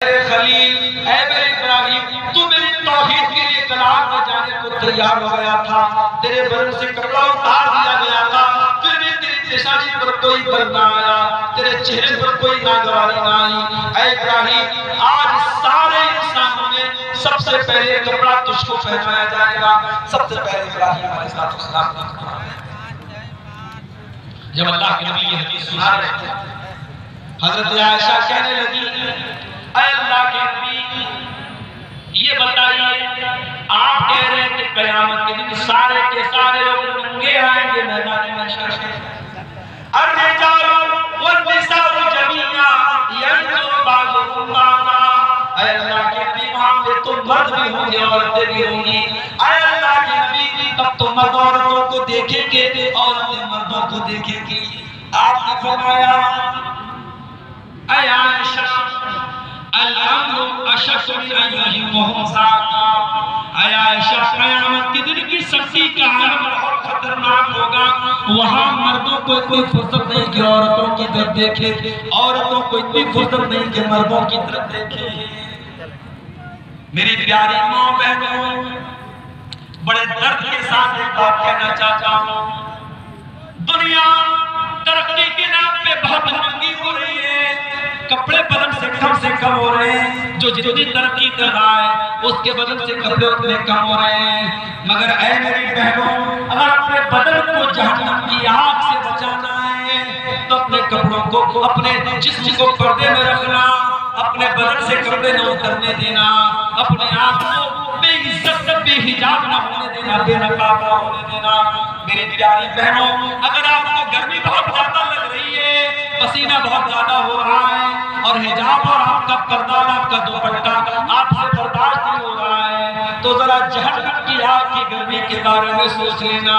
خلیل اے میرے ابراہیم تو میری توحید کے لیے کلام میں جانے کو تیار ہو گیا تھا، تیرے بدن سے کپڑا اتار دیا گیا تھا، پھر بھی تیری پیشانی پر کوئی بل نہ آیا، تیرے چہرے پر کوئی ناگواری نہ آئی۔ اے ابراہیم آج سارے انسانوں میں سب سے پہلے کپڑا تجھ کو پہنایا جائے گا، سب سے پہلے ابراہیم علیہ السلام کو۔ جب اللہ کے نبی یہ حدیث سنا رہے تھے، حضرت عائشہ کہنے لگی اے اللہ کے نبی یہ بتائیے آپ کہہ رہے ہیں کہ قیامت کے دن سارے کے سارے لوگ ننگے آئیں گے میدان محشر میں، الرجال والنساء جميعا ينظر بعضهم بعضا، اے اللہ کے نبی وہاں پہ تو مرد بھی ہوں گے عورتیں بھی ہوں گی، اے اللہ کے نبی تب تو مرد عورتوں کو دیکھیں گے عورتیں مردوں کو دیکھیں گی۔ آپ نے فرمایا اے عائشہ الامر اشد من ان یهمهم ساعتا، اے عائشہ قیامت کے دن کی سختی کا عالم بہت خطرناک ہوگا، وہاں مردوں کو کوئی فرصت نہیں کہ عورتوں کی طرف دیکھے، عورتوں کو اتنی فرصت نہیں کہ مردوں کی طرف دیکھے۔ میری پیاری ماں بہنوں بڑے درد کے ساتھ ایک بات کہنا چاہتا ہوں، دنیا ترقی کے نام پہ بہت مہنگی ہو رہی ہے، کپڑے بدن سے کم ہو رہے ہیں، جو جتنی ترقی کر رہا ہے اس کے بدن سے کپڑے اتنے کم ہو رہے ہیں، مگر اے میری بہنوں اگر اپنے بدن کو جہنم کی آگ سے بچانا ہے تو اپنے کپڑوں کو اپنے جسم کو پردے میں رکھنا، اپنے بدن سے کپڑے نہ اترنے دینا، اپنے آپ کو بے عزت بے حجاب نہ ہونے دینا، بے نقاب نہ ہونے دینا۔ میری پیاری بہنوں اگر آپ کو گرمی بہت زیادہ لگ رہی ہے، پسینہ بہت زیادہ ہو رہا ہے اور حجاب اور آپ کا پردہ اور آپ کا دوپٹہ آپ سے برداشت نہیں ہو رہا ہے تو ذرا جہنم کی آگ کی گرمی کے بارے میں سوچ لینا۔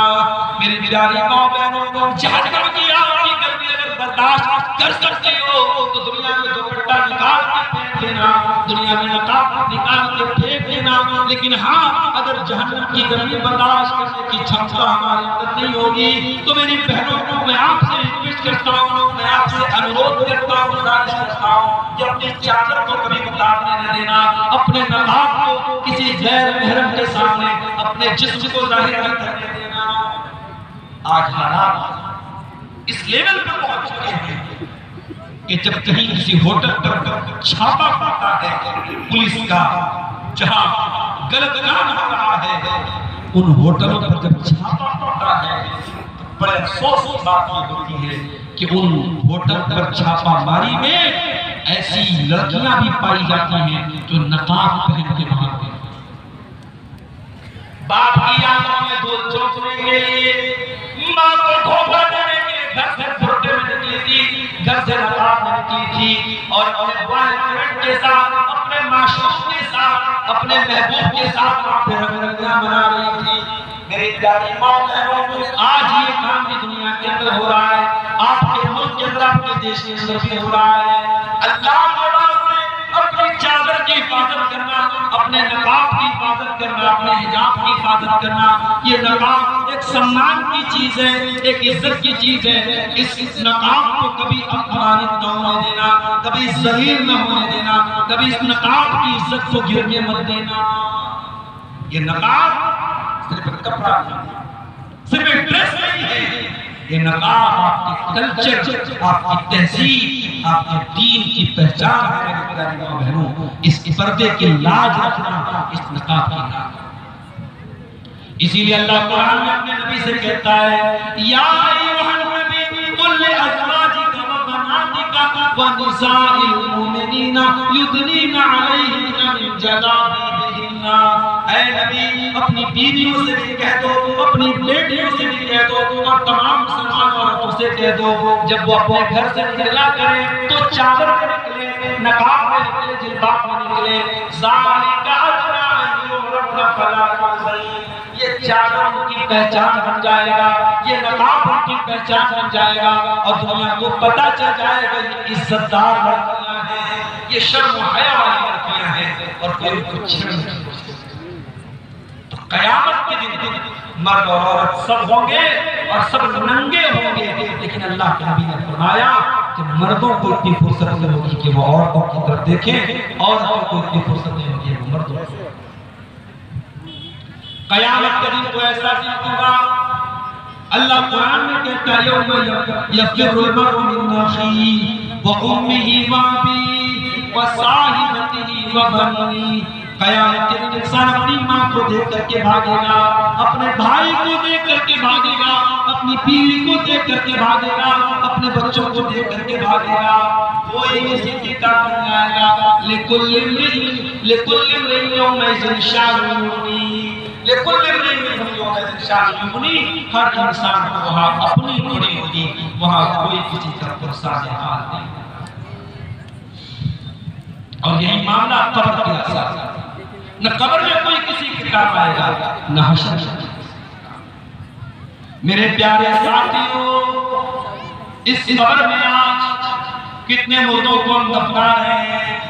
میری پیاری ماں بہنوں جہنم کی آگ کی گرمی اگر برداشت کر سکتے ہو تو دنیا میں دوپٹہ نکال کے پھینک دینا، دنیا میں نقاب نکال کے پھینک دینا، لیکن ہاں اگر جہنم کی گرمی برداشت کرنے کی چھمتا ہمارے اندر نہیں ہوگی تو میری بہنوں کو میں آپ سے ریکویسٹ کرتا ہوں، میں آپ سے انورودھ کرتا ہوں، گزارش کرتا ہوں کہ اپنی چادر کو کبھی اتارنے نہ دینا، اپنے نقاب کو کسی غیر محرم کے سامنے اپنے جسم کو ظاہر نہ کرنے دینا۔ آج حالات اس لیول پر پہنچ چکے ہیں کہ جب کہیں کسی ہوٹل پر چھاپا پڑتا ہے پولیس کا، جہاں غلط کام ہو رہا ہے، ان ہوٹلوں پر جب چھاپا پڑتا ہے بڑے افسوس کی بات یہ ہوتی ہے کہ ان ہوٹل پر چھاپا ماری میں ایسی لڑکیاں بھی پائی جاتی ہیں جو نقاب پہن کے وہاں پہ باپ کی آنکھوں میں دودھ چوسنے کے لیے، ماں کو دھوکہ دینے کے لیے گھر سے برقعے میں نکلی تھی، گھر سے نقاب میں نکلی تھی اور اپنے بوائے فرینڈ کے ساتھ، اپنے معشوق کے ساتھ، اپنے محبوب کے ساتھ وہاں پہ رنگیاں بنا رہی تھی۔ میری پیاری ماں بہنوں آج یہ کام بھی دنیا کے اندر ہو رہا ہے، آپ کے ملک کے اندر، آپ کے دیش کے اندر بھی ہو رہا ہے۔ اللہ تعالیٰ نے اپنی چادر کی حفاظت کرنا، اپنے نقاب کی حفاظت کرنا، اپنے حجاب کی حفاظت کرنا، یہ نقاب ایک سمان کی چیز ہے، ایک عزت کی چیز ہے۔ اس نقاب کو کبھی اپمانت نہ ہونے دینا، کبھی ذلیل نہ ہونے دینا، کبھی اس نقاب کی عزت کو گرنے مت دینا۔ یہ نقاب صرف کپڑا نہیں، صرف ڈریس نہیں ہے، یہ نقاب آپ کے کلچر، آپ کی تہذیب، آپ کے دین کی پہچان ہے۔ میری پیاری ماں بہنوں اس پردے کی لاج رکھنا، اس نقاب کی لاج۔ اسی لیے اللہ قرآن میں اپنے نبی سے کہتا ہے یا ایھا النبی قل لازواجک وبناتک ونساء المؤمنین یدنین علیہن من جلابیبہن، اے نبی اپنی بیویوں سے بھی کہہ دو، اپنی بیٹیوں سے بھی کہہ دو اور تمام مسلمان عورتوں سے کہہ دو جب وہ اپنے گھر سے نکلا کریں تو چادر میں نکلے، نقاب میں نکلے، جلباب میں نکلے۔ ذالک ادنیٰ ان یعرفن فلا یؤذین، یہ چادر ان کی پہچان بن جائے گا، یہ نقاب ان کی پہچان بن جائے گا اور دنیا کو پتہ چل جائے گا یہ عزت دار لڑکیاں ہیں، یہ شرم و حیا والی لڑکیاں ہیں اور کوئی ان کو چھیڑ نہیں سکتا۔ تو قیامت کے دن مرد اور عورت سب ہوں گے اور سب ننگے ہوں گے، لیکن اللہ کے نبی نے فرمایا کہ مردوں کو اتنی فرصت نہیں ہوگی کہ وہ عورتوں کی طرف دیکھیں، عورتوں کو اتنی فرصت نہیں ہوگی وہ مردوں کو۔ قیامت کا دن تو ایسا دن ہوگا، اللہ قرآن میں کہتا ہے یوم یفر المرء من اخیہ وامہ وابیہ وصاحبتہ وبنیہ۔ قیامت کے دن انسان اپنی ماں کو دیکھ کر کے بھاگے گا، اپنے بھائی کو دیکھ کر کے بھاگے گا، اپنی بیوی کو دیکھ کر کے بھاگے گا، اپنے بچوں کو دیکھ کر کے بھاگے گا۔ کوئی کسی کی طرف نہیں آئے گا۔ لکل امرئ یومئذ شأن یغنیہ، لکل امرئ منہم یومئذ شأن یغنیہ۔ ہر انسان کو وہاں اپنی پڑی ہوگی، وہاں کوئی کسی طرف پرسان حال نہیں۔ اور یہی معاملہ قبر کے ساتھ، نہ قبر میں کوئی کسی کے کام آئے گا، نہ حشر میں۔ میرے پیارے ساتھیوں، اس قبر میں آج کتنے مردوں کو ہم دفنا رہے ہیں،